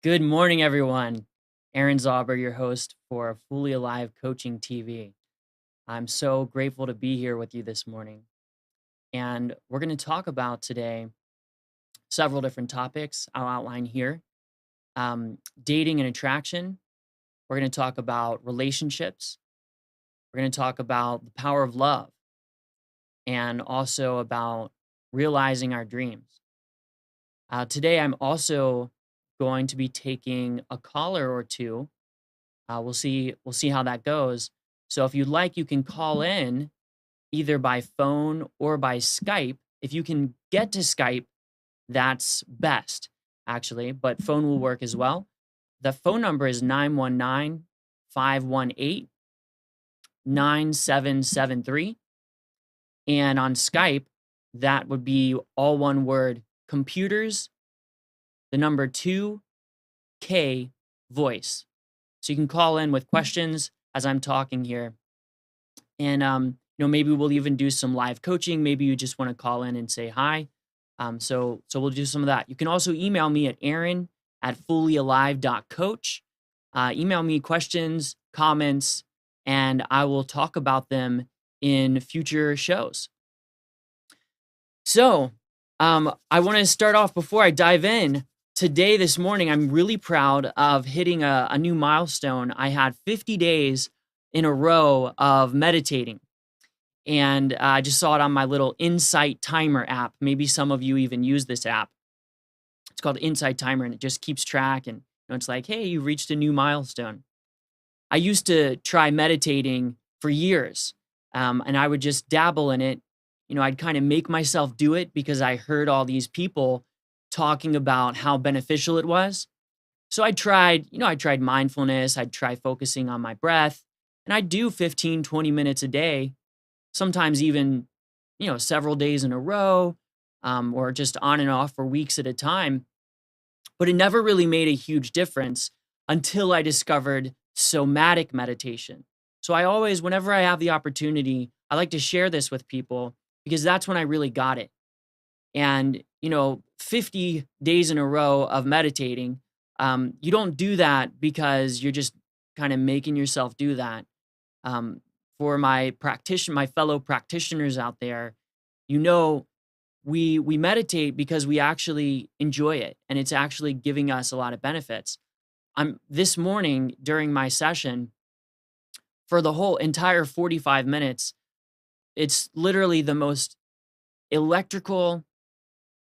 Good morning, everyone. Aaron Zauber, your host for Fully Alive Coaching TV. I'm so grateful to be here with you this morning. And we're going to talk about today several different topics I'll outline here. Dating and attraction. We're going to talk about relationships. We're going to talk about the power of love and also about realizing our dreams. Today, I'm also going to be taking a caller or two. We'll see how that goes. So if you'd like, you can call in either by phone or by Skype. If you can get to Skype, that's best, actually, but phone will work as well. The phone number is 919-518-9773. And on Skype, that would be all one word, computers, the number 2K voice. So you can call in with questions as I'm talking here. And maybe we'll even do some live coaching. Maybe you just want to call in and say hi. So we'll do some of that. You can also email me at aaron@fullyalive.coach. Email me questions, comments, and I will talk about them in future shows. So I want to start off before I dive in. Today, this morning, I'm really proud of hitting a new milestone. I had 50 days in a row of meditating. And I just saw it on my little Insight Timer app. Maybe some of you even use this app. It's called Insight Timer, and it just keeps track. And it's like, hey, you reached a new milestone. I used to try meditating for years, and I would just dabble in it. I'd kind of make myself do it because I heard all these people talking about how beneficial it was. So I tried mindfulness. I'd try focusing on my breath, and I'd do 15, 20 minutes a day, sometimes even, several days in a row, or just on and off for weeks at a time. But it never really made a huge difference until I discovered somatic meditation. So I always, whenever I have the opportunity, I like to share this with people because that's when I really got it. And, 50 days in a row of meditating, you don't do that because you're just kind of making yourself do that. For my fellow practitioners out there, we meditate because we actually enjoy it, and it's actually giving us a lot of benefits. This morning during my session, for the whole entire 45 minutes, it's literally the most electrical,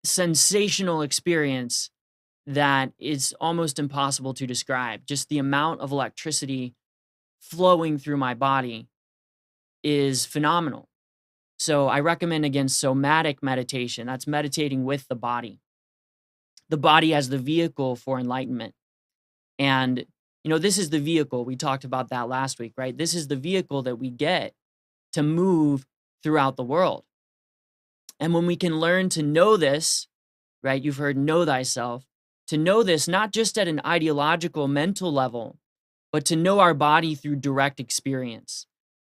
sensational experience that is almost impossible to describe. Just the amount of electricity flowing through my body is phenomenal. So I recommend, again, somatic meditation. That's meditating with the body as the vehicle for enlightenment. And, this is the vehicle. We talked about that last week, right? This is the vehicle that we get to move throughout the world. And when we can learn to know this, right? You've heard know thyself. To know this, not just at an ideological, mental level, but to know our body through direct experience.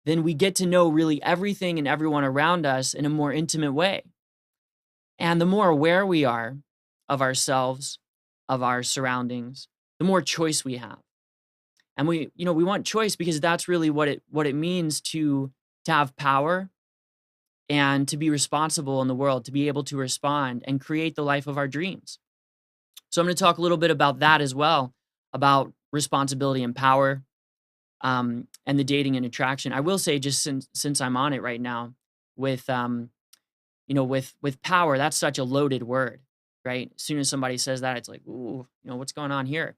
Then we get to know really everything and everyone around us in a more intimate way. And the more aware we are of ourselves, of our surroundings, the more choice we have. And we want choice because that's really what it means to have power and to be responsible in the world, to be able to respond and create the life of our dreams. So I'm going to talk a little bit about that as well, about responsibility and power, and the dating and attraction. I will say, just since I'm on it right now, with power, that's such a loaded word, right? As soon as somebody says that, it's like, ooh, what's going on here?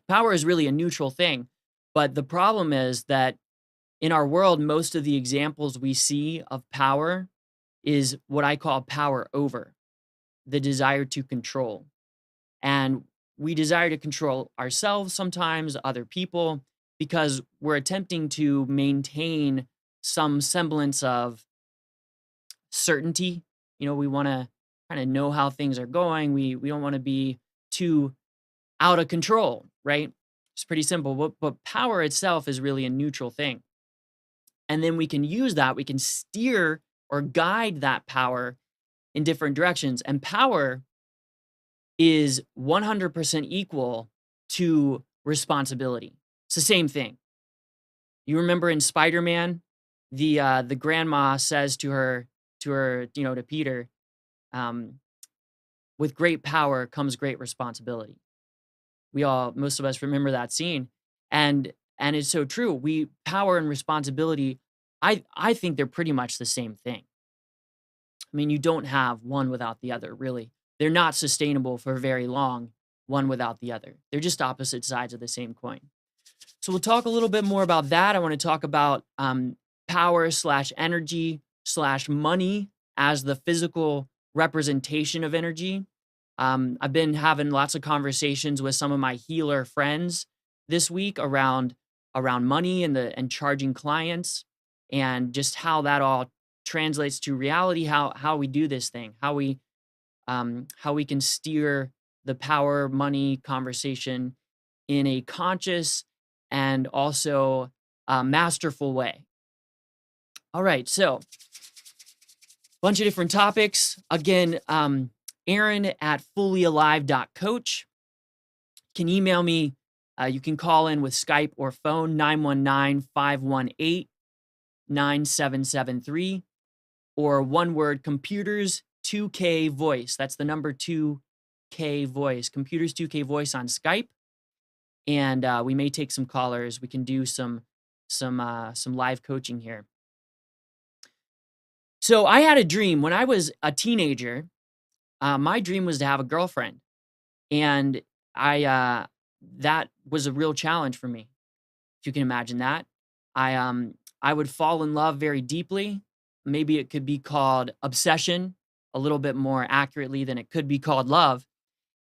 Power is really a neutral thing, but the problem is that in our world, most of the examples we see of power is what I call power over, the desire to control. And we desire to control ourselves sometimes, other people, because we're attempting to maintain some semblance of certainty. We want to kind of know how things are going. We don't want to be too out of control, right? It's pretty simple. But power itself is really a neutral thing. And then we can use that, we can steer or guide that power in different directions. And power is 100% equal to responsibility. It's the same thing. You remember in Spider-Man, the grandma says to Peter, um, with great power comes great responsibility. Most of us remember that scene. And it's so true. Power and responsibility, I think they're pretty much the same thing. I mean, you don't have one without the other, really. They're not sustainable for very long, one without the other. They're just opposite sides of the same coin. So we'll talk a little bit more about that. I want to talk about power / energy / money as the physical representation of energy. I've been having lots of conversations with some of my healer friends this week around money and charging clients, and just how that all translates to reality, how we do this thing, how we can steer the power money conversation in a conscious and also masterful way. All right, so bunch of different topics. Again, Aaron at fullyalive.coach. Can email me. You can call in with Skype or phone, 919-518-9773, or one word, computers 2K voice. That's the number 2K voice, computers 2K voice on Skype. And we may take some callers. We can do some live coaching here. So I had a dream when I was a teenager. My dream was to have a girlfriend, and that was a real challenge for me. If you can imagine that, I would fall in love very deeply. Maybe it could be called obsession, a little bit more accurately than it could be called love.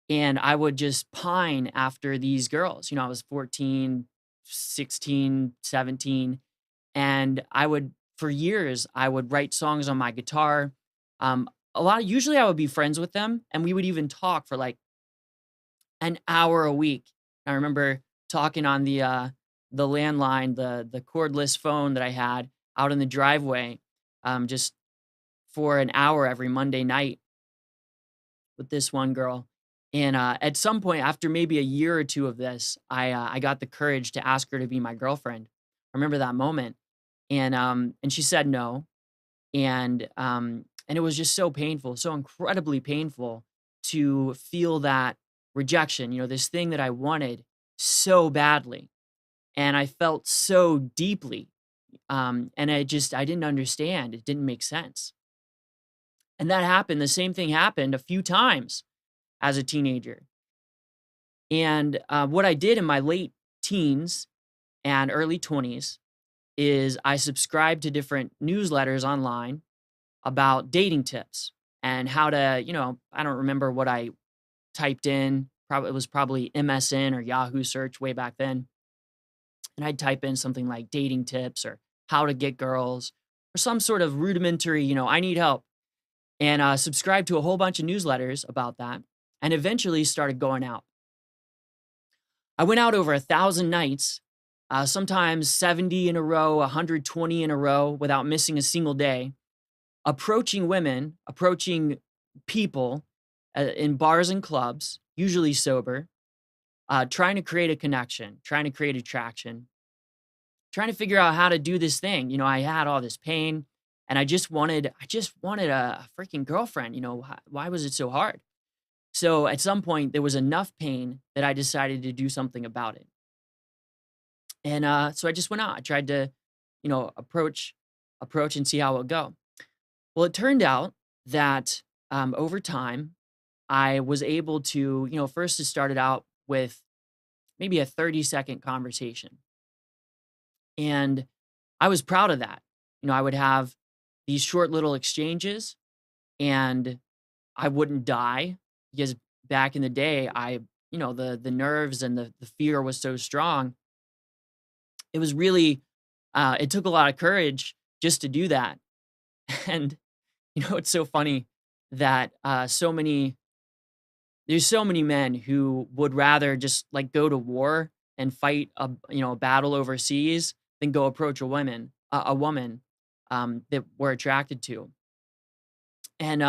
And I would just pine after these girls. I was 14, 16, 17, and for years, I would write songs on my guitar. Usually I would be friends with them, and we would even talk for like an hour a week. I remember talking on the landline, the cordless phone that I had out in the driveway, just for an hour every Monday night with this one girl. And at some point, after maybe a year or two of this, I got the courage to ask her to be my girlfriend. I remember that moment, and she said no, and it was just so painful, so incredibly painful to feel that rejection. This thing that I wanted so badly, and I felt so deeply, and I didn't understand. It didn't make sense, and that happened. The same thing happened a few times as a teenager. And what I did in my late teens and early 20s is I subscribed to different newsletters online about dating tips and how to, I don't remember what I typed in. It was probably MSN or Yahoo search way back then. And I'd type in something like dating tips or how to get girls or some sort of rudimentary, I need help. And subscribe to a whole bunch of newsletters about that, and eventually started going out. I went out over 1,000 nights, sometimes 70 in a row, 120 in a row without missing a single day, approaching women, approaching people in bars and clubs, usually sober, trying to create a connection, trying to create attraction, trying to figure out how to do this thing. I had all this pain, and I just wanted a freaking girlfriend. Why was it so hard? So at some point, there was enough pain that I decided to do something about it. And so I just went out. I tried to, approach and see how it would go. Well, it turned out that over time, I was able to, first it started out with maybe a 30-second conversation. And I was proud of that. I would have these short little exchanges, and I wouldn't die because back in the day, the nerves and the fear was so strong. It was really, it took a lot of courage just to do that. And it's so funny that there's so many men who would rather just like go to war and fight a battle overseas than go approach a woman that we're attracted to. And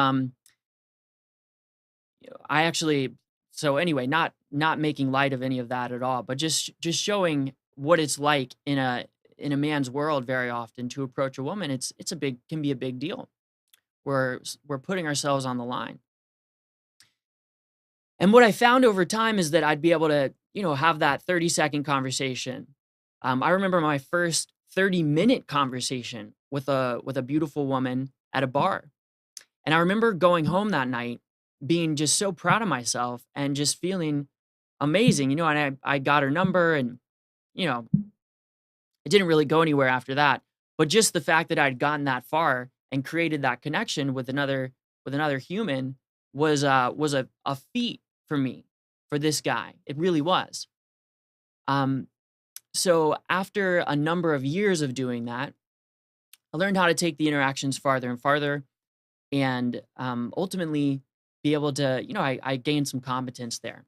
I actually, so anyway, not making light of any of that at all, but just showing what it's like in a man's world very often to approach a woman. It's a big can be a big deal. We're putting ourselves on the line. And what I found over time is that I'd be able to, have that 30-second conversation. I remember my first 30-minute conversation with a beautiful woman at a bar. And I remember going home that night being just so proud of myself and just feeling amazing, and I got her number, and, it didn't really go anywhere after that. But just the fact that I'd gotten that far and created that connection with another human was a feat for me, for this guy. It really was. Um, so after a number of years of doing that, I learned how to take the interactions farther and farther, and ultimately be able to, I gained some competence there.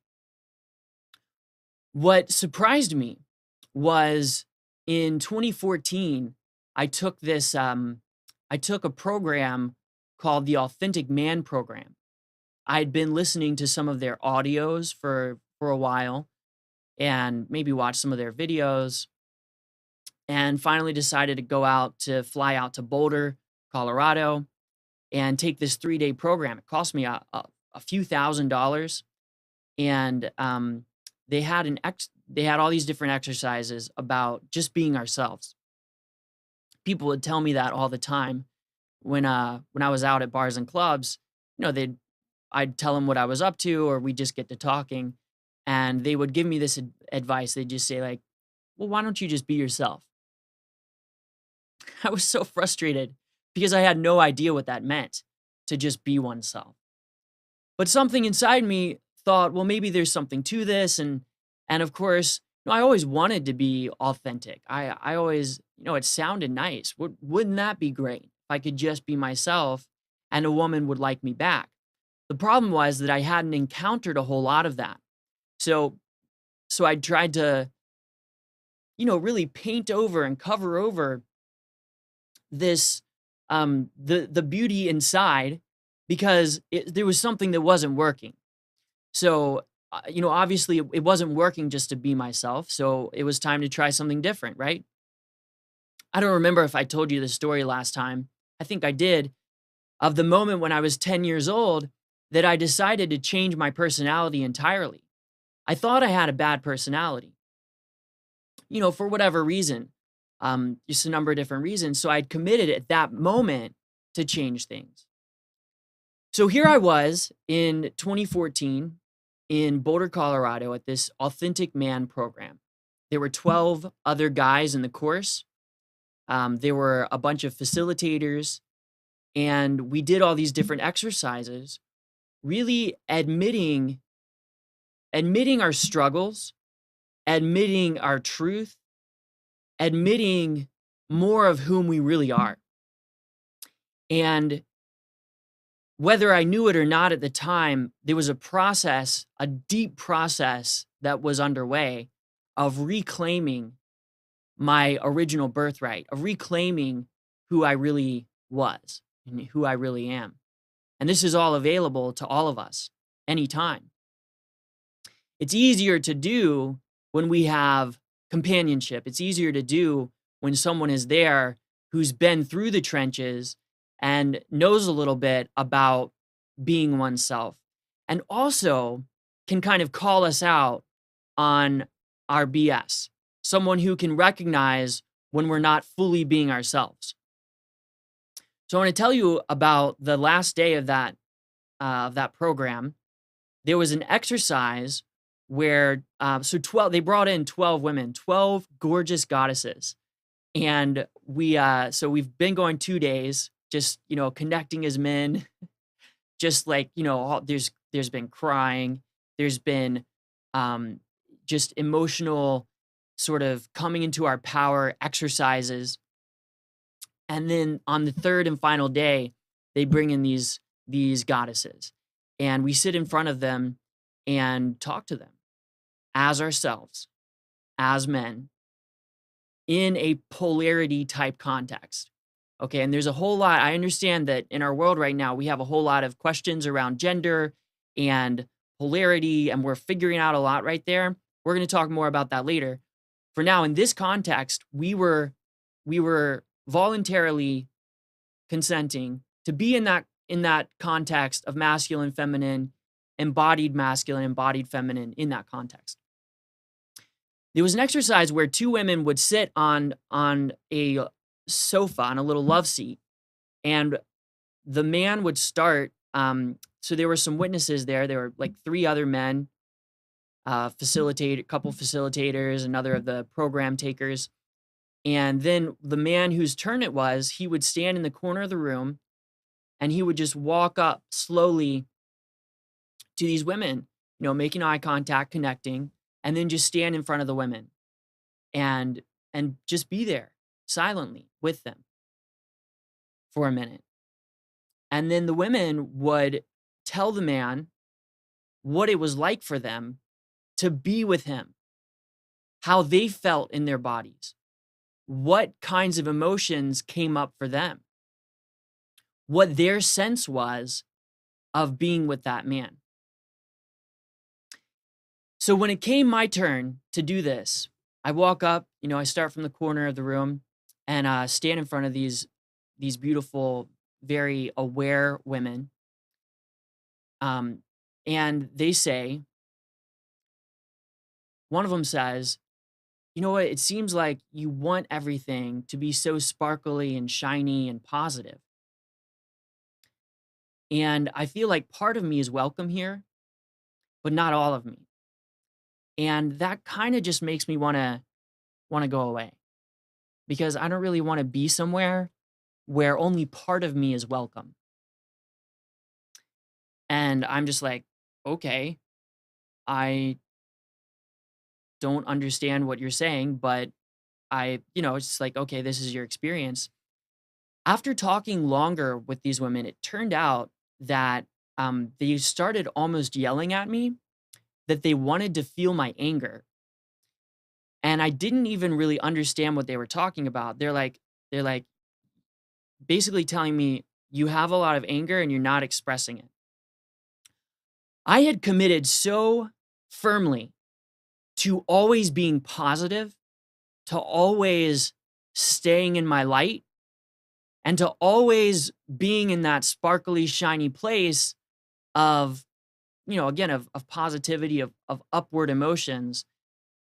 What surprised me was in 2014, I took a program called the Authentic Man Program. I'd been listening to some of their audios for a while and maybe watched some of their videos, and finally decided to fly out to Boulder, Colorado, and take this 3-day program. It cost me a few $1,000s, and they had all these different exercises about just being ourselves. People would tell me that all the time when I was out at bars and clubs. I'd tell them what I was up to, or we'd just get to talking, and they would give me this advice. They'd just say, like, well, why don't you just be yourself? I was so frustrated because I had no idea what that meant, to just be oneself. But something inside me thought, well, maybe there's something to this. And of course, I always wanted to be authentic. I always, it sounded nice. Wouldn't that be great if I could just be myself and a woman would like me back? The problem was that I hadn't encountered a whole lot of that. So I tried to, really paint over and cover over this, the beauty inside, because there was something that wasn't working. So, obviously it wasn't working just to be myself. So it was time to try something different, right? I don't remember if I told you the story last time. I think I did, of the moment when I was 10 years old that I decided to change my personality entirely. I thought I had a bad personality, for whatever reason, just a number of different reasons. So I'd committed at that moment to change things. So here I was in 2014 in Boulder, Colorado, at this Authentic Man program. There were 12 other guys in the course. There were a bunch of facilitators, and we did all these different exercises, really admitting our struggles, admitting our truth, admitting more of whom we really are. And whether I knew it or not at the time, there was a deep process that was underway of reclaiming my original birthright, of reclaiming who I really was and who I really am. And this is all available to all of us anytime. It's easier to do when we have companionship. It's easier to do when someone is there who's been through the trenches and knows a little bit about being oneself, and also can kind of call us out on our BS. Someone who can recognize when we're not fully being ourselves. So I want to tell you about the last day of that program. There was an exercise where they brought in 12 women, 12 gorgeous goddesses, And so we've been going 2 days, just, connecting as men, just like, there's been crying, there's been, um, just emotional sort of coming into our power exercises. And then on the third and final day, they bring in these goddesses, and we sit in front of them and talk to them as ourselves, as men, in a polarity type context. Okay, and there's a whole lot. I understand that in our world right now, we have a whole lot of questions around gender and polarity, and we're figuring out a lot right there. We're going to talk more about that later. For now, in this context, we were voluntarily consenting to be in that context of masculine, feminine, embodied masculine, embodied feminine, in that context. There was an exercise where two women would sit on a sofa, on a little love seat, and the man would start. So there were some witnesses there. There were like three other men, a couple facilitators, another of the program takers. And then the man whose turn it was, he would stand in the corner of the room and he would just walk up slowly to these women, making eye contact, connecting, and then just stand in front of the women and just be there silently with them for a minute. And then the women would tell the man what it was like for them to be with him, how they felt in their bodies, what kinds of emotions came up for them, what their sense was of being with that man. So when it came my turn to do this, I walk up, I start from the corner of the room and stand in front of these beautiful, very aware women. And they say, one of them says, you know what, it seems like you want everything to be so sparkly and shiny and positive. And I feel like part of me is welcome here, but not all of me. And that kind of just makes me want to go away, because I don't really want to be somewhere where only part of me is welcome. And I'm just like, okay, I don't understand what you're saying, but it's just like, okay, this is your experience. After talking longer with these women, it turned out that they started almost yelling at me, that they wanted to feel my anger. And I didn't even really understand what they were talking about. They're like basically telling me, you have a lot of anger and you're not expressing it. I had committed so firmly to always being positive, to always staying in my light, and to always being in that sparkly, shiny place of, again, of positivity, of upward emotions,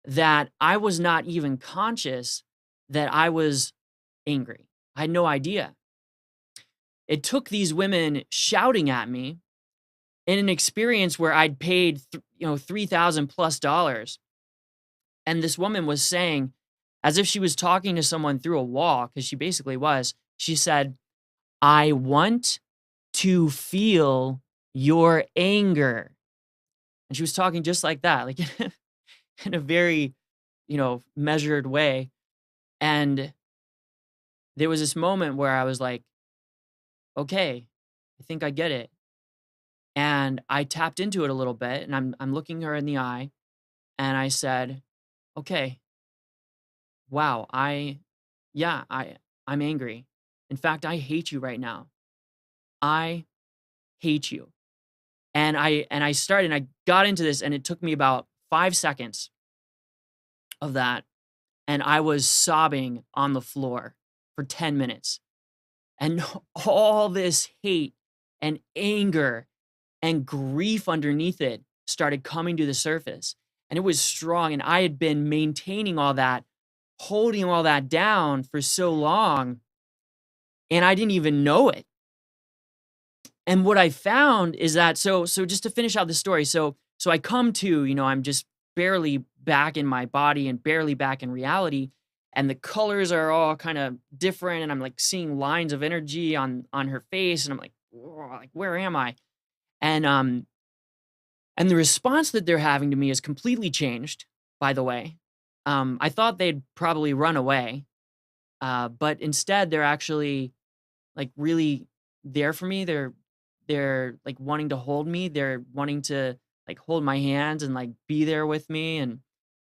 that I was not even conscious that I was angry. I had no idea. It took these women shouting at me in an experience where I'd paid, $3,000 plus. And this woman was saying, as if she was talking to someone through a wall, because she basically was, she said, I want to feel your anger. And she was talking just like that, like in a very, measured way. And there was this moment where I was like, okay, I think I get it. And I tapped into it a little bit, and I'm looking her in the eye, and I said, okay, wow, I'm angry. In fact, I hate you right now. I hate you. And I started, and I got into this, and it took me about 5 seconds of that. And I was sobbing on the floor for 10 minutes. And all this hate and anger and grief underneath it started coming to the surface. And it was strong. And I had been maintaining all that, holding all that down for so long, and I didn't even know it. And what I found is that, so just to finish out the story, so I come to, I'm just barely back in my body and barely back in reality. and the colors are all kind of different, and I'm like seeing lines of energy on her face, and I'm like, "Whoa, like where am I?" And and the response that they're having to me is completely changed, by the way. I thought they'd probably run away, but instead they're actually like really there for me. They're like wanting to hold me. They're wanting to like hold my hands and like be there with me. And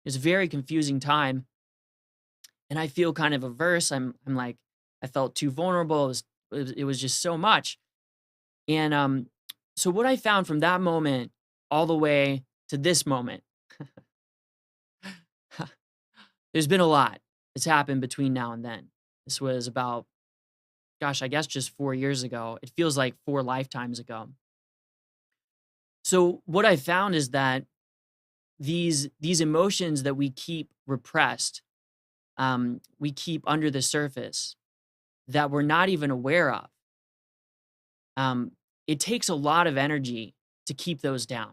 it's a very confusing time. And I feel kind of averse. I'm like I felt too vulnerable. It was just so much. And so what I found from that moment all the way to this moment, there's been a lot that's happened between now and then. This was about, gosh, I guess just 4 years ago. It feels like four lifetimes ago. So what I found is that these emotions that we keep repressed, we keep under the surface, that we're not even aware of. Um, it takes a lot of energy to keep those down.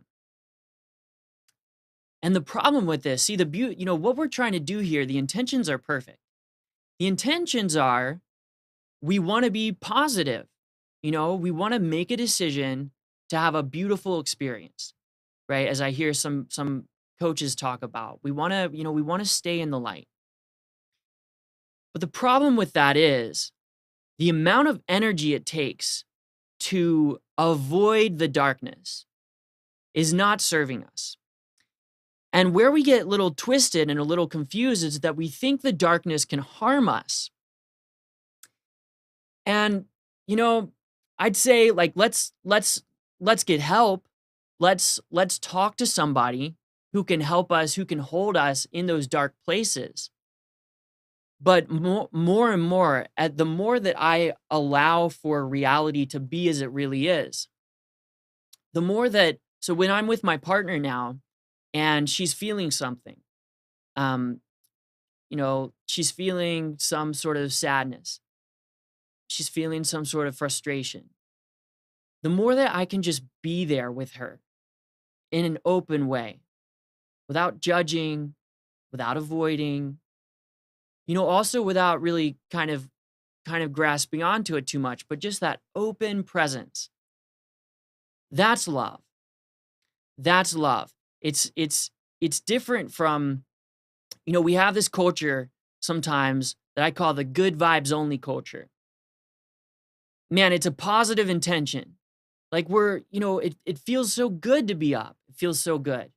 And the problem with this, see the beauty, what we're trying to do here, the intentions are perfect. The intentions are we want to be positive. We want to make a decision to have a beautiful experience, right? As I hear some coaches talk about, we want to stay in the light. But the problem with that is the amount of energy it takes to avoid the darkness is not serving us. And where we get a little twisted and a little confused is that we think the darkness can harm us. And I'd say like let's get help. Let's talk to somebody who can help us, who can hold us in those dark places. But more and more, the more that I allow for reality to be as it really is, the more that, so when I'm with my partner now and she's feeling something, um, she's feeling some sort of sadness, she's feeling some sort of frustration. The more that I can just be there with her in an open way, without judging, without avoiding, also without really kind of grasping onto it too much, but just that open presence. That's love. That's love. It's different from, we have this culture sometimes that I call the good vibes only culture. Man, it's a positive intention. Like it feels so good to be up. It feels so good.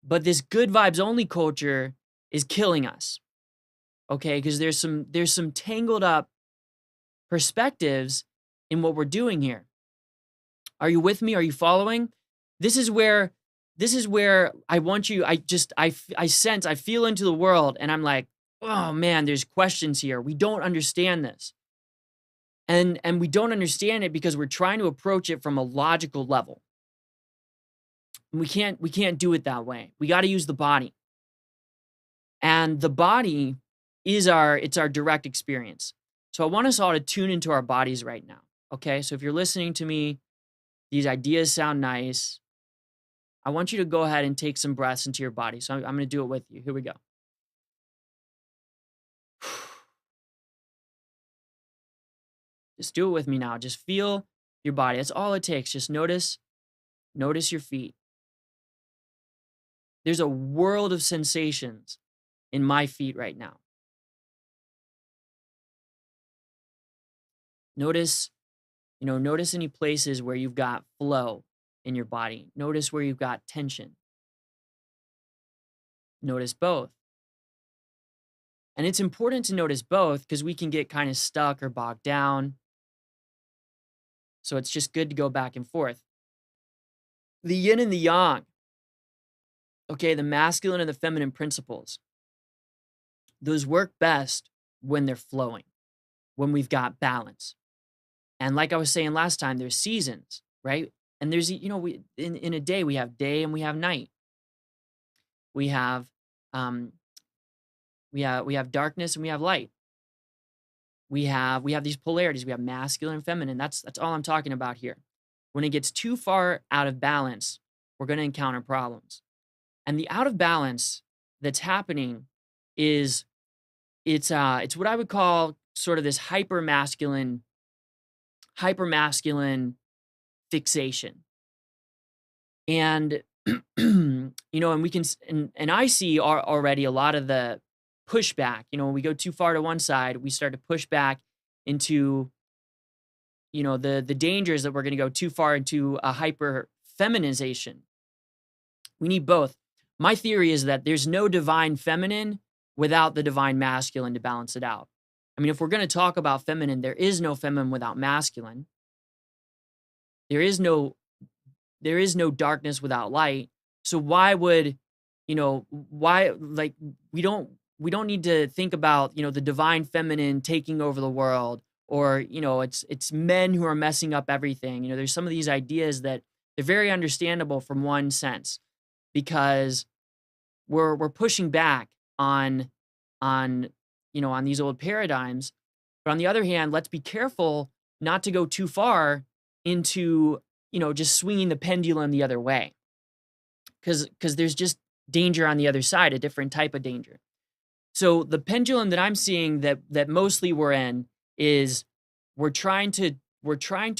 But this good vibes only culture is killing us. Okay? Because there's some tangled up perspectives in what we're doing here. Are you with me? Are you following? This is where I want you, I sense, I feel into the world and I'm like, oh man, there's questions here. We don't understand this. And we don't understand it because we're trying to approach it from a logical level. And we can't do it that way. We got to use the body. And the body is it's our direct experience. So I want us all to tune into our bodies right now. Okay? So if you're listening to me, these ideas sound nice. I want you to go ahead and take some breaths into your body. So I'm going to do it with you. Here we go. Just do it with me now. Just feel your body. That's all it takes. Just notice your feet. There's a world of sensations in my feet right now. Notice any places where you've got flow in your body. Notice where you've got tension. Notice both. And it's important to notice both because we can get kind of stuck or bogged down. So it's just good to go back and forth. The yin and the yang. Okay, the masculine and the feminine principles. Those work best when they're flowing, when we've got balance. And like I was saying last time, there's seasons, right? And there's, we in a day, we have day and we have night. We have we have darkness and we have light. We have these polarities. We have masculine and feminine. That's all I'm talking about here. When it gets too far out of balance, we're going to encounter problems. And the out of balance that's happening is it's what I would call sort of this hyper masculine fixation. And and we can and I see already a lot of the pushback. When we go too far to one side, we start to push back into the dangers that we're going to go too far into a hyper feminization. We need both. My theory is that there's no divine feminine without the divine masculine to balance it out. I mean, if we're going to talk about feminine, there is no feminine without masculine. There is no darkness without light. So why would, we don't need to think about, the divine feminine taking over the world, or, it's men who are messing up everything. There's some of these ideas that they're very understandable from one sense, because we're pushing back on these old paradigms. But on the other hand, let's be careful not to go too far into, just swinging the pendulum the other way. Because there's just danger on the other side, a different type of danger. So the pendulum that I'm seeing that mostly we're in is we're trying to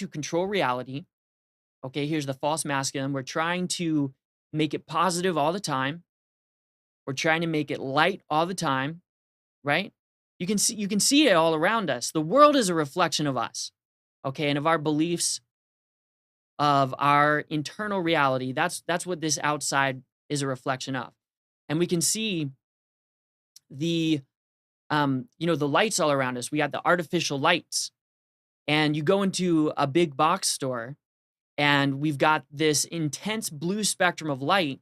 control reality. Okay, here's the false masculine. We're trying to make it positive all the time. We're trying to make it light all the time, right? You can see it all around us. The world is a reflection of us, okay, and of our beliefs, of our internal reality. That's what this outside is a reflection of. And we can see the lights all around us. We got the artificial lights. And you go into a big box store, and we've got this intense blue spectrum of light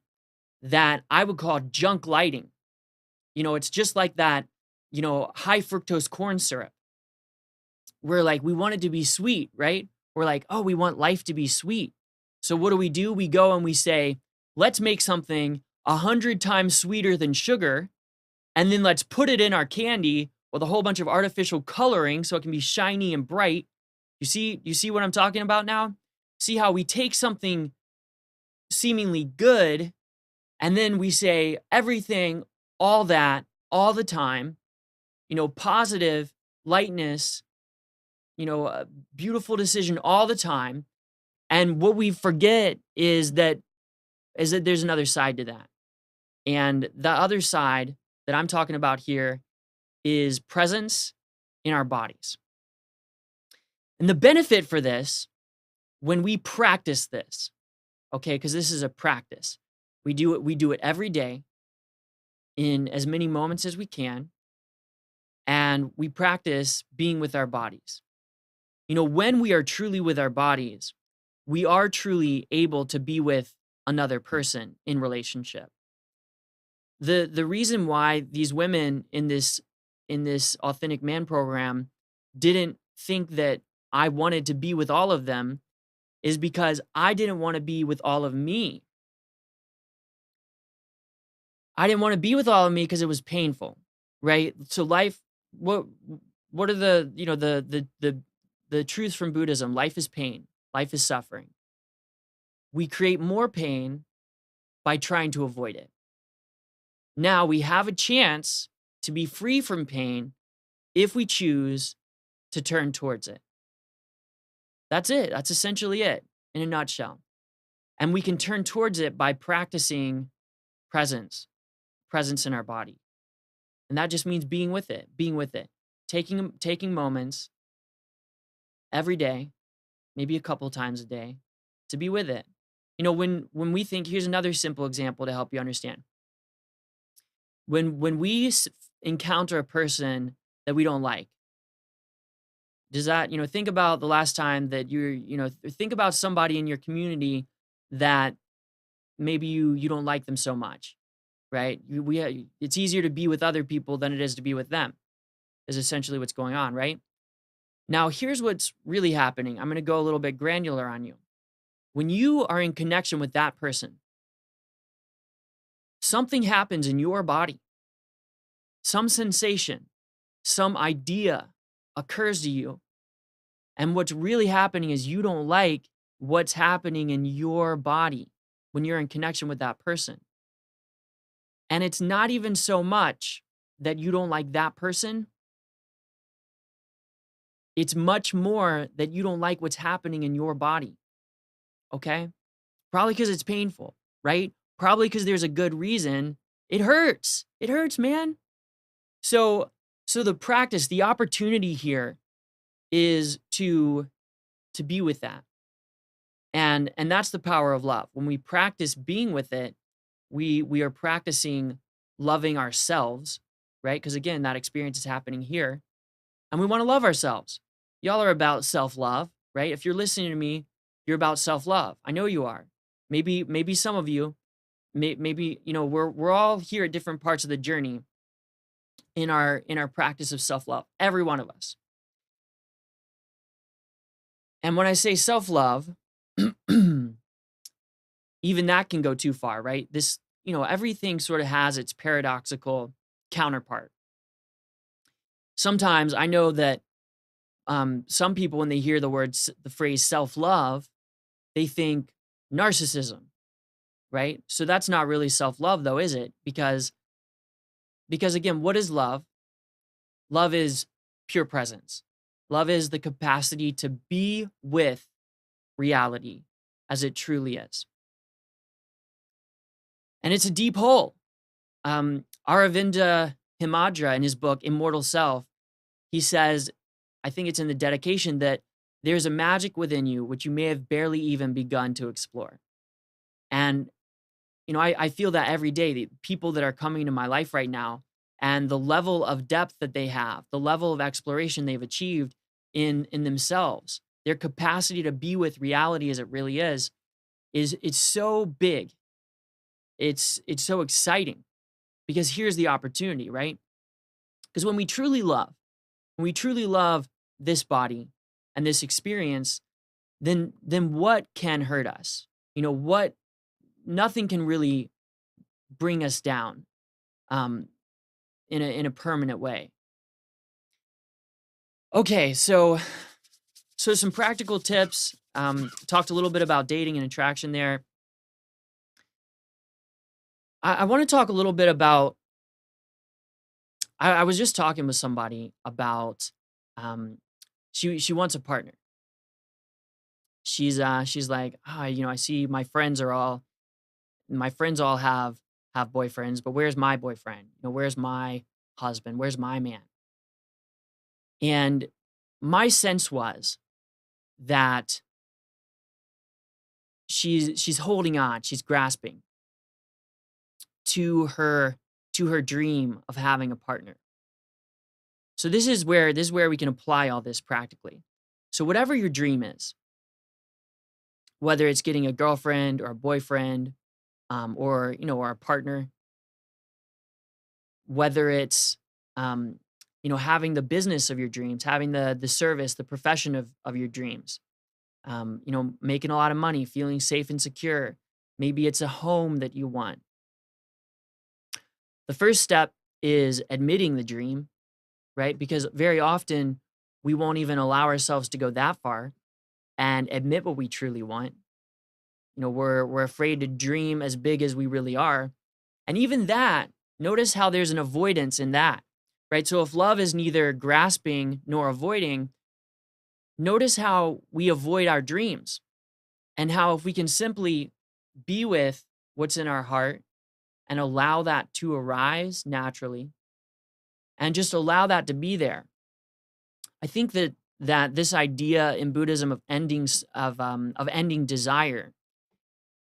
that I would call junk lighting. It's just like that, high fructose corn syrup. We're like, we want it to be sweet, right? We're like, oh, we want life to be sweet. So what do? We go and we say, let's make something 100 times sweeter than sugar, and then let's put it in our candy with a whole bunch of artificial coloring so it can be shiny and bright. You see what I'm talking about now? See how we take something seemingly good, and then we say everything, all that, all the time, positive, lightness, a beautiful decision all the time. And what we forget is that there's another side to that. And the other side that I'm talking about here is presence in our bodies. And the benefit for this, when we practice this, okay, because this is a practice, we do it every day in as many moments as we can, and we practice being with our bodies. When we are truly with our bodies, we are truly able to be with another person in relationship. The reason why these women in this Authentic Man program didn't think that I wanted to be with all of them is because I didn't want to be with all of me. I didn't want to be with all of me because it was painful, right? So life, what are the truths from Buddhism? Life is pain. Life is suffering. We create more pain by trying to avoid it. Now we have a chance to be free from pain if we choose to turn towards it. That's it. That's essentially it in a nutshell. And we can turn towards it by practicing presence in our body. And that just means being with it, taking moments every day, maybe a couple times a day, to be with it. When we think, here's another simple example to help you understand. When we encounter a person that we don't like, does that, think about the last time that think about somebody in your community that maybe you don't like them so much, right? It's easier to be with other people than it is to be with them, is essentially what's going on, right? Now, here's what's really happening. I'm going to go a little bit granular on you. When you are in connection with that person, something happens in your body. Some sensation, some idea occurs to you. And what's really happening is you don't like what's happening in your body when you're in connection with that person. And it's not even so much that you don't like that person, it's much more that you don't like what's happening in your body, okay? Probably because it's painful, right? Probably because there's a good reason. It hurts. It hurts, man. So so the practice, the opportunity here is to be with that. And that's the power of love. When we practice being with it, we are practicing loving ourselves, right? Because again, that experience is happening here. And we want to love ourselves. Y'all are about self-love, right? If you're listening to me, you're about self-love. I know you are. Maybe some of you, maybe we're all here at different parts of the journey in our practice of self-love. Every one of us. And when I say self-love, even that can go too far, right? Everything sort of has its paradoxical counterpart. Sometimes I know that some people, when they hear the phrase self-love, they think narcissism, right? So that's not really self-love though, is it? Because again, what is love? Love is pure presence. Love is the capacity to be with reality as it truly is. And it's a deep hole. Aravinda Himadra, in his book, Immortal Self, he says, I think it's in the dedication, that there's a magic within you which you may have barely even begun to explore. And, I feel that every day. The people that are coming into my life right now and the level of depth that they have, the level of exploration they've achieved in themselves, their capacity to be with reality as it really is it's so big. It's so exciting because here's the opportunity, right? Because when we truly love this body and this experience, then what can hurt us? What nothing can really bring us down in a permanent way. Okay, so some practical tips. Talked a little bit about dating and attraction there. I want to talk a little bit about. I was just talking with somebody about. She wants a partner. She's like, I see my friends all have boyfriends, but where's my boyfriend? Where's my husband? Where's my man? And my sense was that she's holding on, she's grasping to her dream of having a partner. So this is where we can apply all this practically. So whatever your dream is, whether it's getting a girlfriend or a boyfriend, or a partner, whether it's having the business of your dreams, having the service, the profession of your dreams, making a lot of money, feeling safe and secure. Maybe it's a home that you want. The first step is admitting the dream, right? Because very often we won't even allow ourselves to go that far and admit what we truly want. We're afraid to dream as big as we really are. And even that, notice how there's an avoidance in that, right? So if love is neither grasping nor avoiding, notice how we avoid our dreams, and how if we can simply be with what's in our heart and allow that to arise naturally and just allow that to be there. I think that this idea in Buddhism of ending desire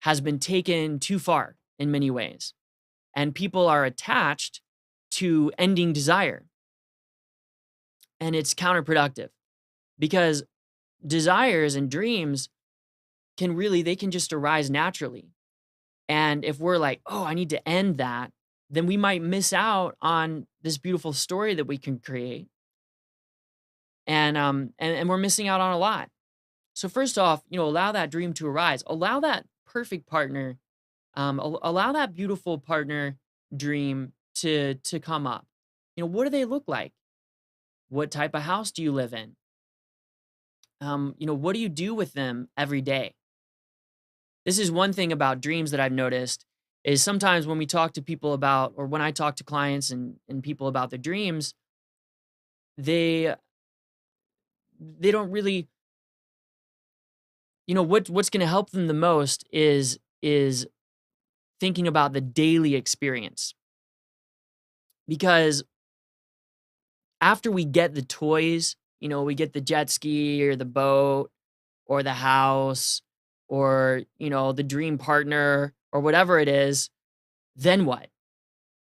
has been taken too far in many ways. And people are attached to ending desire. And it's counterproductive because desires and dreams they can just arise naturally. And if we're like, oh, I need to end that, then we might miss out on this beautiful story that we can create. And we're missing out on a lot. So first off, allow that dream to arise. Allow that perfect partner, allow that beautiful partner dream to come up. What do they look like? What type of house do you live in? What do you do with them every day? This is one thing about dreams that I've noticed is sometimes when we talk to people about, or when I talk to clients and people about their dreams, they they don't really, what's going to help them the most is thinking about the daily experience. Because after we get the toys, we get the jet ski or the boat or the house or, the dream partner or whatever it is, then what?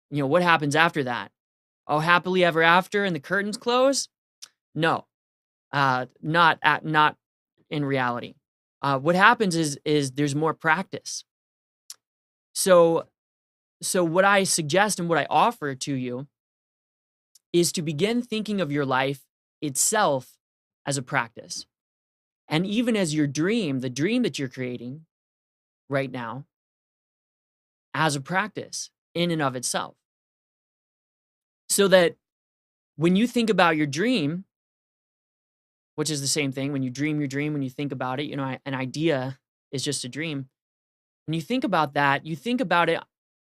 What happens after that? Oh, happily ever after and the curtains close? No, not in reality. What happens is there's more practice. So what I suggest and what I offer to you is to begin thinking of your life itself as a practice. And even as your dream, the dream that you're creating right now, as a practice in and of itself. So that when you think about your dream, which is the same thing, when you dream your dream, when you think about it, an idea is just a dream. When you think about that, you think about it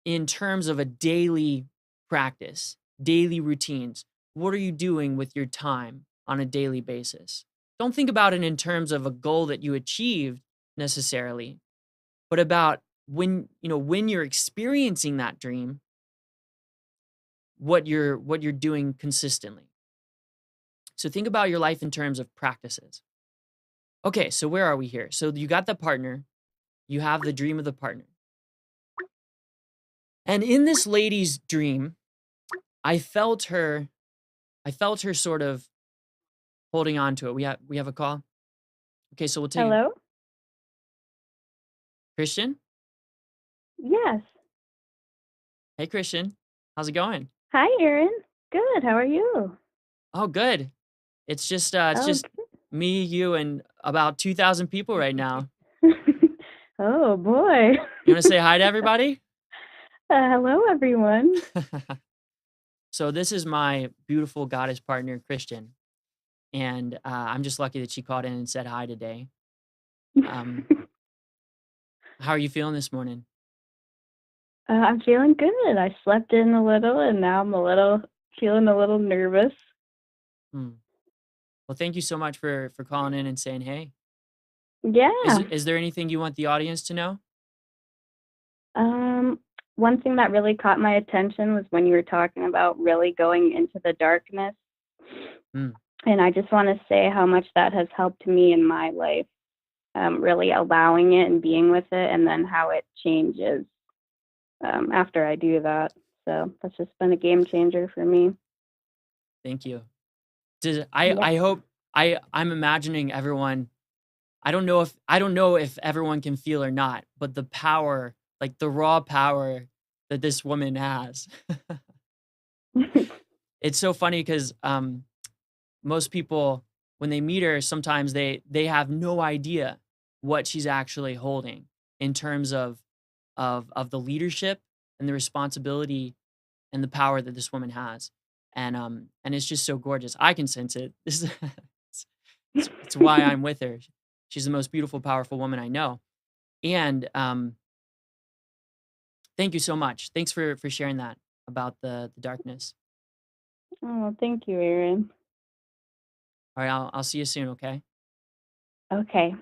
in terms of a daily practice, daily routines. What are you doing with your time on a daily basis? Don't think about it in terms of a goal that you achieved necessarily, but about when you're experiencing that dream, what you're doing consistently. So think about your life in terms of practices. Okay, so where are we here? So you got the partner, you have the dream of the partner. And in this lady's dream, I felt her sort of holding on to it. We have a call. Okay, so we'll take it. Hello? Christian? Yes. Hey Christian. How's it going? Hi, Erin. Good. How are you? Oh, good. It's just Oh, me, you, and about 2,000 people right now. oh boy. You want to say hi to everybody? Hello, everyone. So this is my beautiful goddess partner, Christian, and I'm just lucky that she called in and said hi today. Um, how are you feeling this morning? I'm feeling good. I slept in a little, and now I'm feeling a little nervous. Hmm. Well, thank you so much for calling in and saying hey. Yeah. Is there anything you want the audience to know? Um, One thing that really caught my attention was when you were talking about really going into the darkness. Hmm. And I just want to say how much that has helped me in my life, really allowing it and being with it, and then how it changes after I do that. So that's just been a game changer for me. Thank you. Yeah. I hope I'm imagining everyone. I don't know if everyone can feel or not, but the power, like the raw power that this woman has. It's so funny because most people, when they meet her, sometimes they have no idea what she's actually holding in terms of the leadership and the responsibility and the power that this woman has. And it's just so gorgeous. I can sense it. This is it's why I'm with her. She's the most beautiful, powerful woman I know. And thank you so much. Thanks for sharing that about the darkness. Oh, thank you, Erin. All right, I'll see you soon. Okay. Okay.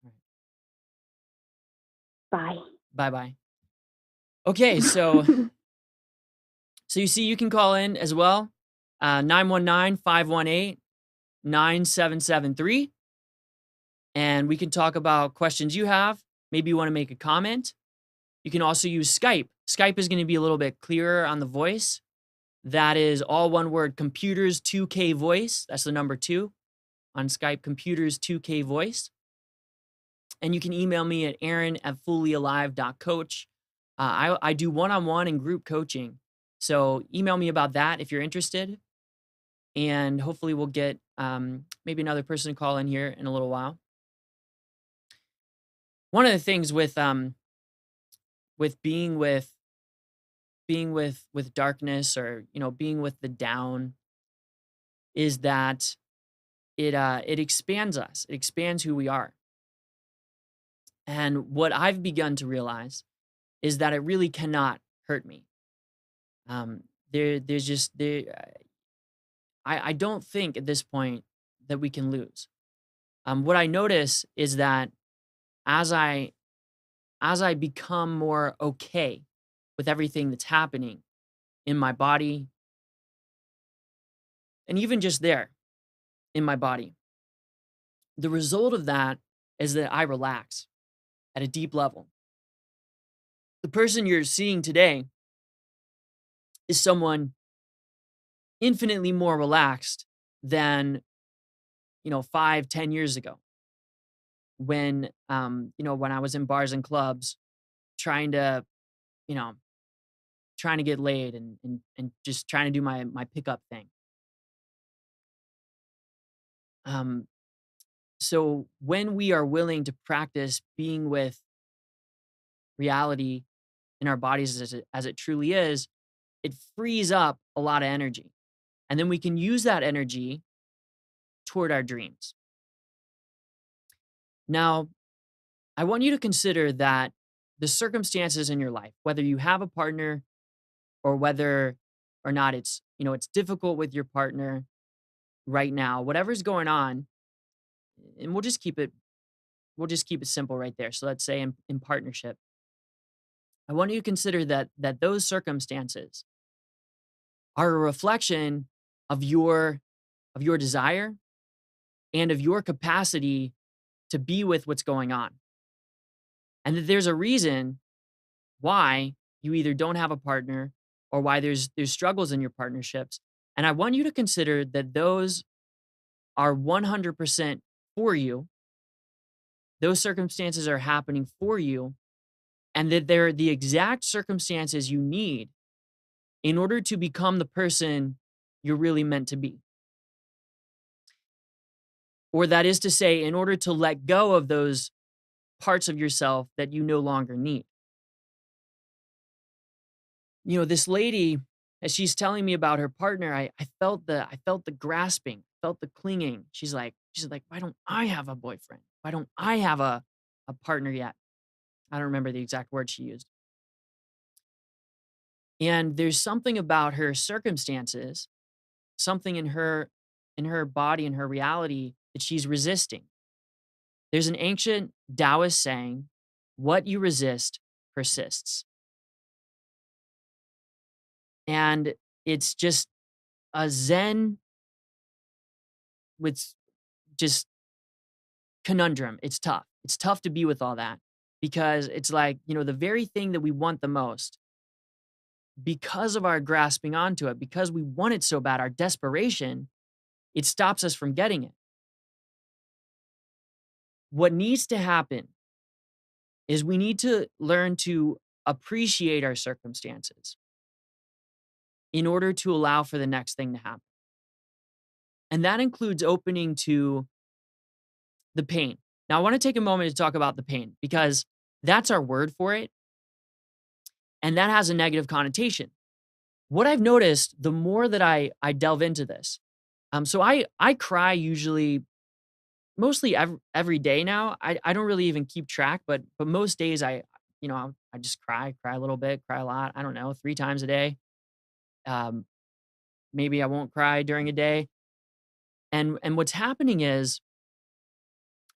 All right. Bye. Bye bye. Okay, so you see, you can call in as well, 919-518-9773, and we can talk about questions you have. Maybe you want to make a comment. You can also use Skype. Skype is going to be a little bit clearer on the voice. That is all one word, computers 2K voice. That's the number 2 on Skype, computers 2K voice. And you can email me at aaron@fullyalive.coach. I do one-on-one and group coaching. So email me about that if you're interested. And hopefully we'll get maybe another person to call in here in a little while. One of the things with being with darkness, or being with the down, is that it expands us. It expands who we are. And what I've begun to realize is that it really cannot hurt me. Um, there's just there. I don't think at this point that we can lose. What I notice is that as I as I become more okay with everything that's happening in my body, and even just there in my body, the result of that is that I relax at a deep level. The person you're seeing today is someone infinitely more relaxed than 5, 10 years ago when when I was in bars and clubs trying to you know trying to get laid and just trying to do my pickup thing. um so when we are willing to practice being with reality in our bodies as it truly is, it frees up a lot of energy, and then we can use that energy toward our dreams. Now, I want you to consider that the circumstances in your life, whether you have a partner or whether or not it's difficult with your partner right now, whatever's going on, and we'll just keep it simple right there. So let's say in partnership, I want you to consider that those circumstances are a reflection of your desire and of your capacity to be with what's going on. And that there's a reason why you either don't have a partner or why there's struggles in your partnerships. And I want you to consider that those are 100% for you. Those circumstances are happening for you, and that they're the exact circumstances you need in order to become the person you're really meant to be. Or that is to say, in order to let go of those parts of yourself that you no longer need. This lady, as she's telling me about her partner, I felt the grasping, felt the clinging. She's like, why don't I have a boyfriend? Why don't I have a partner yet? I don't remember the exact word she used. And there's something about her circumstances, something in her body and her reality that she's resisting. There's an ancient Taoist saying, what you resist persists. And it's just a Zen with just conundrum. It's tough. It's tough to be with all that because it's like, the very thing that we want the most, because of our grasping onto it, because we want it so bad, our desperation, it stops us from getting it. What needs to happen is we need to learn to appreciate our circumstances in order to allow for the next thing to happen. And that includes opening to the pain. Now, I want to take a moment to talk about the pain because that's our word for it. And that has a negative connotation. What I've noticed, the more that I delve into this, so I cry usually mostly every day now. I don't really even keep track, but most days I just cry a little bit, cry a lot. I don't know, 3 times a day. Um, Maybe I won't cry during a day. And what's happening is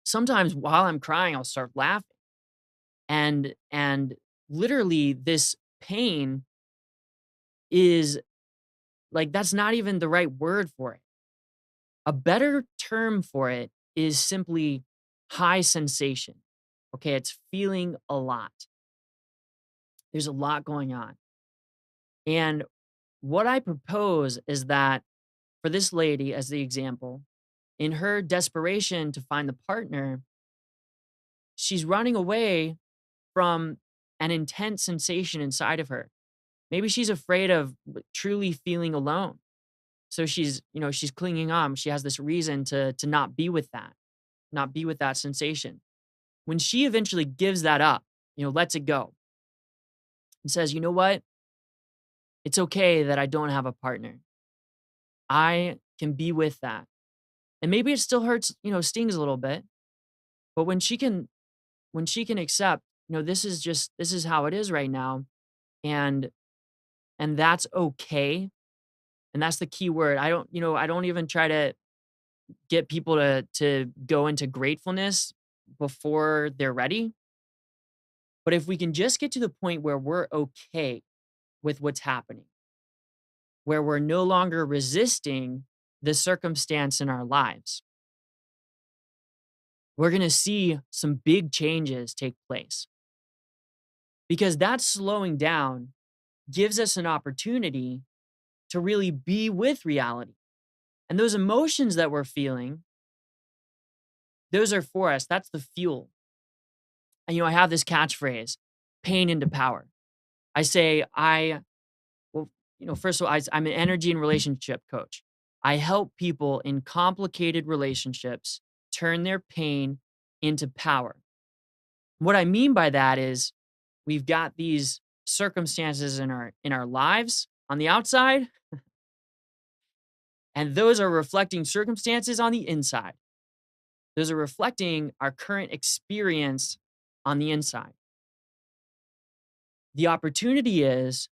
sometimes while I'm crying, I'll start laughing. And literally this pain is like that's not even the right word for it. A better term for it is simply high sensation. Okay, it's feeling a lot. There's a lot going on. And what I propose is that for this lady, as the example, in her desperation to find the partner, she's running away from an intense sensation inside of her. Maybe she's afraid of truly feeling alone. So she's clinging on. She has this reason to not be with that, not be with that sensation. When she eventually gives that up, lets it go and says, you know what? It's okay that I don't have a partner. I can be with that. And maybe it still hurts, stings a little bit, but when she can accept this is how it is right now, and that's okay. And that's the key word. I don't even try to get people to go into gratefulness before they're ready. But if we can just get to the point where we're okay with what's happening, where we're no longer resisting the circumstance in our lives, we're going to see some big changes take place, because that slowing down gives us an opportunity to really be with reality. And those emotions that we're feeling, those are for us. That's the fuel. And I have this catchphrase, pain into power. I say, well, first of all, I'm an energy and relationship coach. I help people in complicated relationships turn their pain into power. What I mean by that is we've got these circumstances in our lives on the outside, and those are reflecting circumstances on the inside. Those are reflecting our current experience on the inside. The opportunity is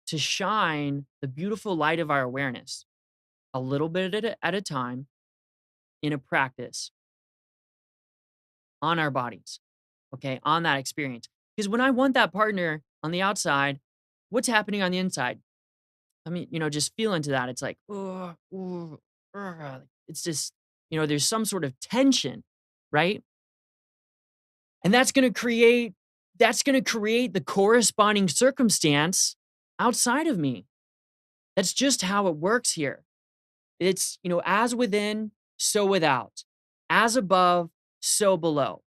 to shine the beautiful light of our awareness a little bit at a time in a practice on our bodies, okay, on that experience. Because when I want that partner on the outside, what's happening on the inside? I mean, just feel into that. It's like, oh, it's just, there's some sort of tension, right? And that's going to create the corresponding circumstance outside of me. That's just how it works here. It's, as within, so without, as above, so below.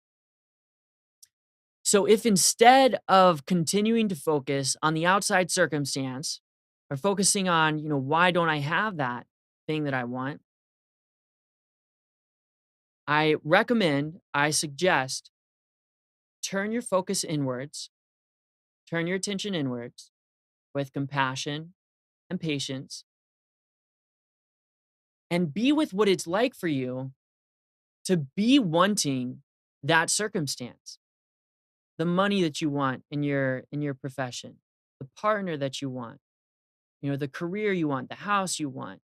So if instead of continuing to focus on the outside circumstance or focusing on, why don't I have that thing that I want, I suggest turn your focus inwards, turn your attention inwards with compassion and patience, and be with what it's like for you to be wanting that circumstance, the money that you want in your profession, the partner that you want, the career you want, the house you want,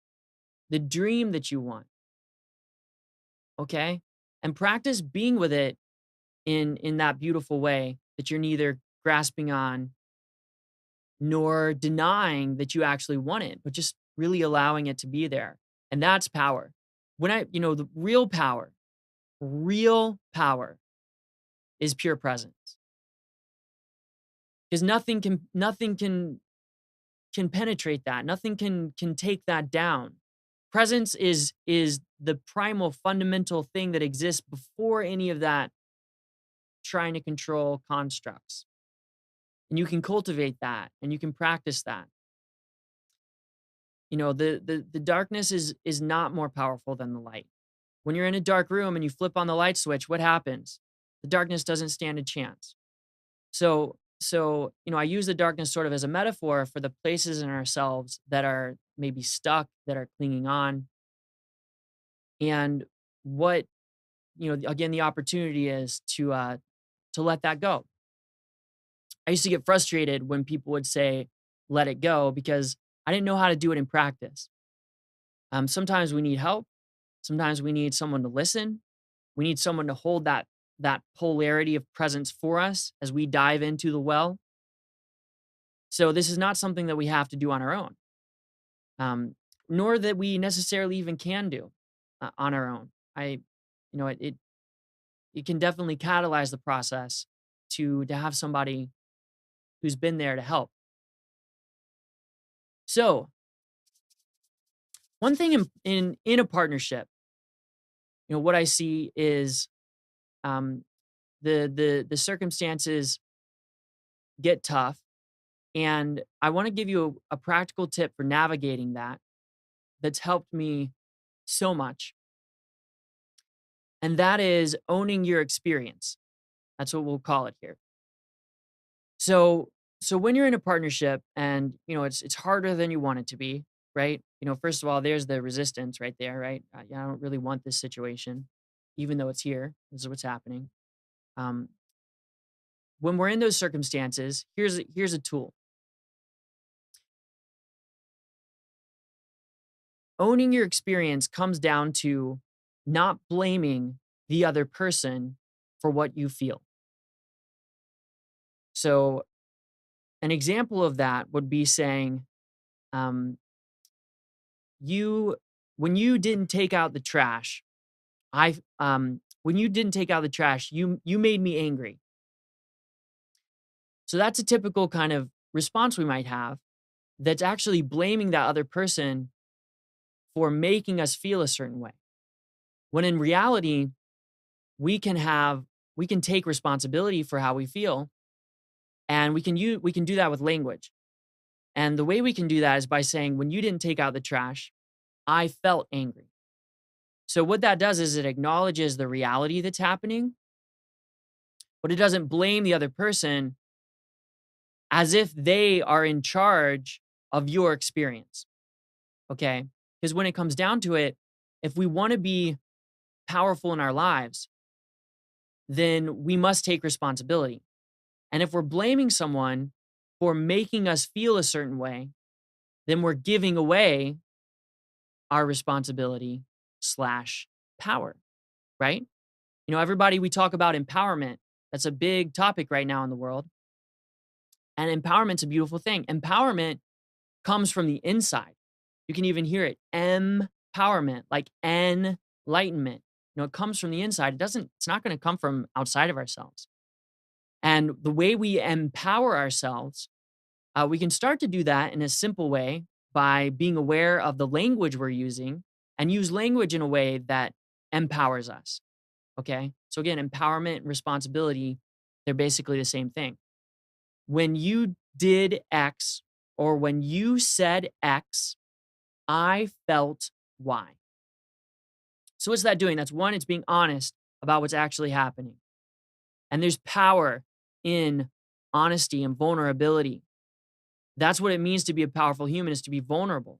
the dream that you want. Okay? And practice being with it in that beautiful way that you're neither grasping on nor denying that you actually want it, but just really allowing it to be there. And that's power. The real power is pure presence. Because nothing can penetrate that. Nothing can take that down. Presence is the primal fundamental thing that exists before any of that trying to control constructs. And you can cultivate that and you can practice that. The darkness is not more powerful than the light. When you're in a dark room and you flip on the light switch, what happens? The darkness doesn't stand a chance. So I use the darkness sort of as a metaphor for the places in ourselves that are maybe stuck, that are clinging on. And what, again, the opportunity is to let that go. I used to get frustrated when people would say, let it go, because I didn't know how to do it in practice. Sometimes we need help. Sometimes we need someone to listen. We need someone to hold that polarity of presence for us as we dive into the well. So this is not something that we have to do on our own, nor that we necessarily even can do on our own. It can definitely catalyze the process to have somebody who's been there to help. So one thing in a partnership, what I see is um, the circumstances get tough, and I want to give you a practical tip for navigating that that's helped me so much. And that is owning your experience. That's what we'll call it here. So when you're in a partnership and it's harder than you want it to be, right? First of all, there's the resistance right there, right? Yeah, I don't really want this situation, even though it's here. This is what's happening. Um, when we're in those circumstances, here's a tool. Owning your experience comes down to not blaming the other person for what you feel. So, an example of that would be saying, um, you when you didn't take out the trash, when you didn't take out the trash, you made me angry. So that's a typical kind of response we might have that's actually blaming that other person for making us feel a certain way. When in reality, we can have we can take responsibility for how we feel, and we can do that with language. And the way we can do that is by saying, when you didn't take out the trash, I felt angry. So what that does is it acknowledges the reality that's happening, but it doesn't blame the other person as if they are in charge of your experience. Okay? Because when it comes down to it, if we want to be powerful in our lives, then we must take responsibility. And if we're blaming someone for making us feel a certain way, then we're giving away our responsibility slash power, right? Everybody, we talk about empowerment. That's a big topic right now in the world. And empowerment's a beautiful thing. Empowerment comes from the inside. You can even hear it. Empowerment, like enlightenment. It comes from the inside. It's not going to come from outside of ourselves. And the way we empower ourselves, we can start to do that in a simple way by being aware of the language we're using and use language in a way that empowers us. Okay. So again, empowerment and responsibility, they're basically the same thing. When you did X or when you said X, I felt Y. So what's that doing? That's one, it's being honest about what's actually happening. And there's power in honesty and vulnerability. That's what it means to be a powerful human, is to be vulnerable.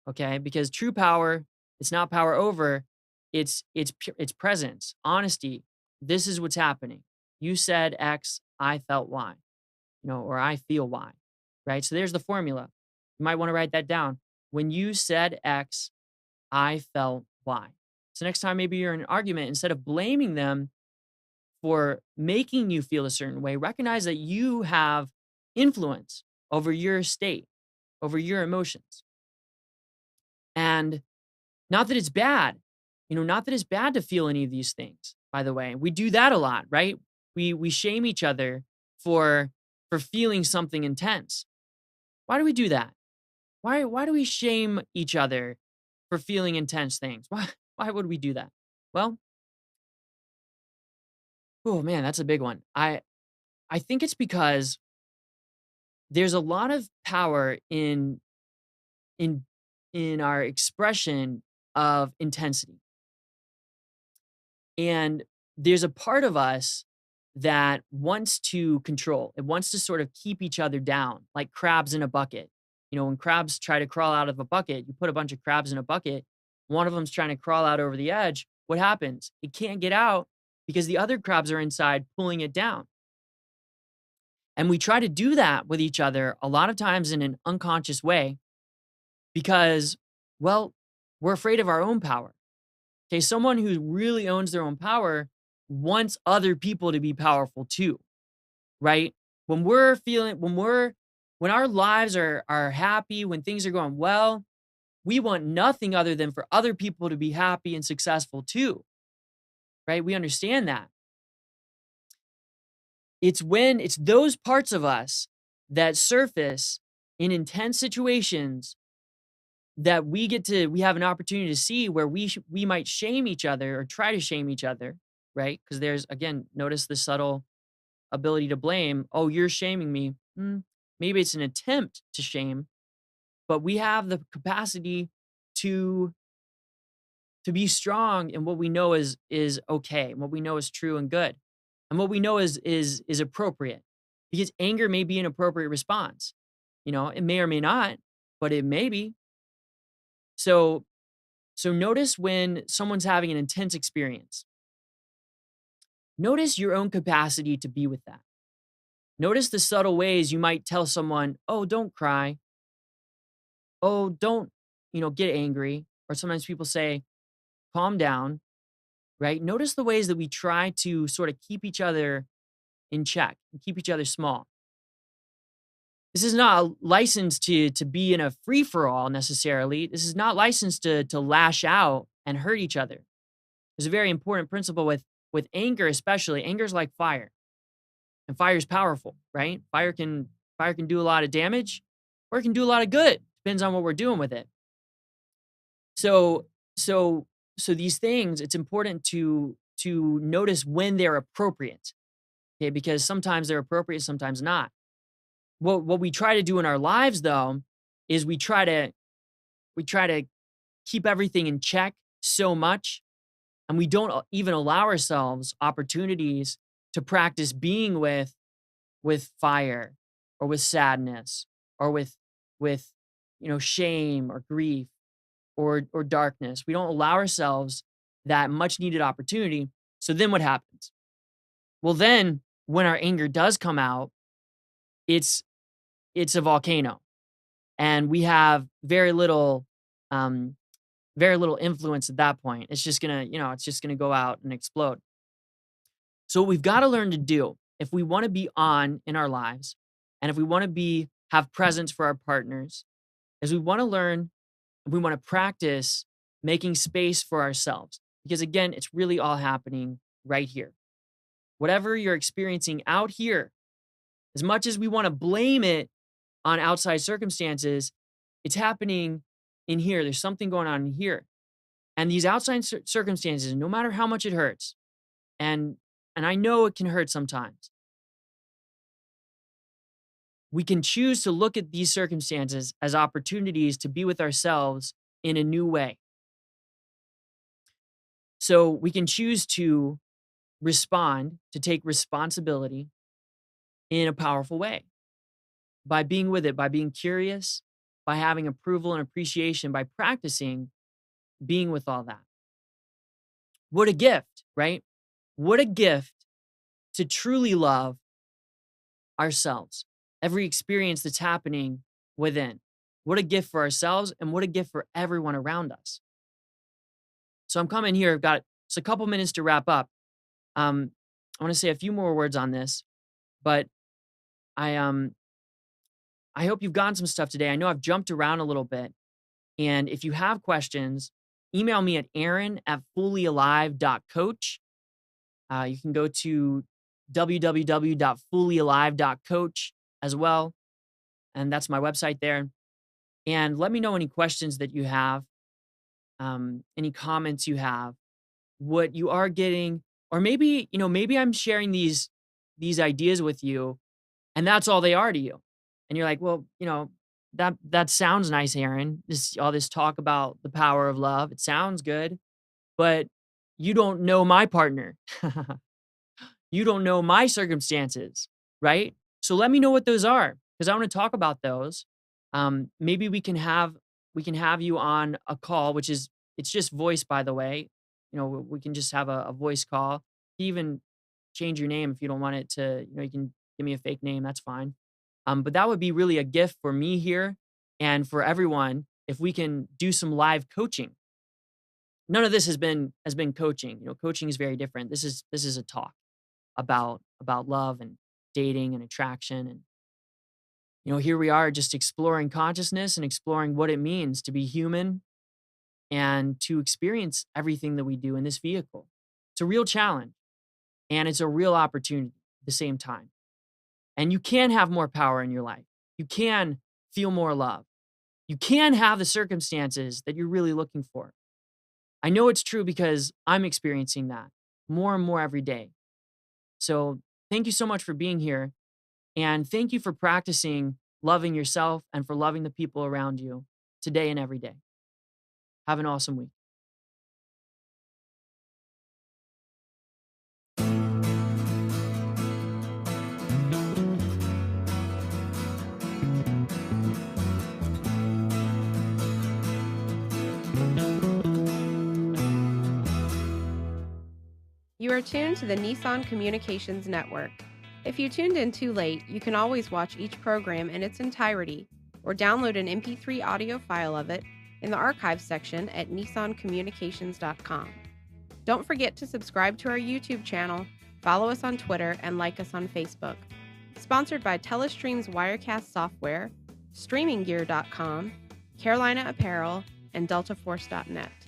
Okay? Because true power, it's not power over, it's presence, honesty. This is what's happening. You said X, I felt Y, or I feel Y, right? So there's the formula. You might want to write that down. When you said X, I felt Y. So next time maybe you're in an argument, instead of blaming them for making you feel a certain way, recognize that you have influence over your state, over your emotions. And not that it's bad, not that it's bad to feel any of these things, by the way. We do that a lot, right? We shame each other for feeling something intense. Why do we do that? Why do we shame each other for feeling intense things? Why would we do that? Well, oh man, that's a big one. I think it's because there's a lot of power in in our expression of intensity. And there's a part of us that wants to control. It wants to sort of keep each other down, like crabs in a bucket. When crabs try to crawl out of a bucket, you put a bunch of crabs in a bucket, one of them's trying to crawl out over the edge. What happens? It can't get out because the other crabs are inside pulling it down. And we try to do that with each other a lot of times in an unconscious way because, well, we're afraid of our own power. Okay, someone who really owns their own power wants other people to be powerful too, right? When our lives are happy, when things are going well, we want nothing other than for other people to be happy and successful too, right? We understand that. It's those parts of us that surface in intense situations that we have an opportunity to see where we might shame each other or try to shame each other, right? Because there's, again, notice the subtle ability to blame. Oh, you're shaming me. Maybe it's an attempt to shame, but we have the capacity to be strong in what we know is okay, and what we know is true and good, and what we know is appropriate. Because anger may be an appropriate response. It may or may not, but it may be. So notice when someone's having an intense experience. Notice your own capacity to be with that. Notice the subtle ways you might tell someone, oh, don't cry. Oh, don't, get angry. Or sometimes people say, calm down, right? Notice the ways that we try to sort of keep each other in check and keep each other small. This is not a license to be in a free for all necessarily. This is not licensed to lash out and hurt each other. There's a very important principle with anger, especially. Anger is like fire, and fire is powerful, right? Fire can do a lot of damage, or it can do a lot of good. Depends on what we're doing with it. So so so these things, it's important to notice when they're appropriate, okay? Because sometimes they're appropriate, sometimes not. What we try to do in our lives, though, is we try to keep everything in check so much, and we don't even allow ourselves opportunities to practice being with fire, or with sadness, or with shame or grief, or darkness. We don't allow ourselves that much needed opportunity. So then what happens? Well, then when our anger does come out, it's a volcano, and we have um, very little influence at that point. It's just gonna go out and explode. So what we've got to learn to do, if we want to be on in our lives, and if we want to have presence for our partners, is we want to learn, we want to practice making space for ourselves. Because again, it's really all happening right here. Whatever you're experiencing out here, as much as we want to blame it on outside circumstances, it's happening in here. There's something going on in here. And these outside circumstances, no matter how much it hurts, and I know it can hurt sometimes, we can choose to look at these circumstances as opportunities to be with ourselves in a new way. So we can choose to respond, to take responsibility in a powerful way by being with it, by being curious, by having approval and appreciation, by practicing being with all that. What a gift, right? What a gift to truly love ourselves. Every experience that's happening within. What a gift for ourselves, and what a gift for everyone around us. So I'm coming here. I've got just a couple minutes to wrap up. I want to say a few more words on this, but I hope you've gotten some stuff today. I know I've jumped around a little bit, and if you have questions, email me at aaron@fullyalive.coach. You can go to www.fullyalive.coach as well, and that's my website there. And let me know any questions that you have, any comments you have, what you are getting, or maybe I'm sharing these ideas with you, and that's all they are to you. And you're like, well, that sounds nice, Aaron. All this talk about the power of love, it sounds good, but you don't know my partner. You don't know my circumstances, right? So let me know what those are, because I want to talk about those. Maybe we can have you on a call, it's just voice, by the way. We can just have a voice call. Even change your name if you don't want it to. You can give me a fake name. That's fine. But that would be really a gift for me here and for everyone if we can do some live coaching. None of this has been coaching. Coaching is very different. This is a talk about love and dating and attraction. And here we are, just exploring consciousness and exploring what it means to be human and to experience everything that we do in this vehicle. It's a real challenge, and it's a real opportunity at the same time. And you can have more power in your life. You can feel more love. You can have the circumstances that you're really looking for. I know it's true because I'm experiencing that more and more every day. So thank you so much for being here. And thank you for practicing loving yourself and for loving the people around you today and every day. Have an awesome week. You are tuned to the Nissan Communications Network. If you tuned in too late, you can always watch each program in its entirety or download an MP3 audio file of it in the archives section at nissancommunications.com. Don't forget to subscribe to our YouTube channel, follow us on Twitter, and like us on Facebook. Sponsored by Telestream's Wirecast software, StreamingGear.com, Carolina Apparel, and DeltaForce.net.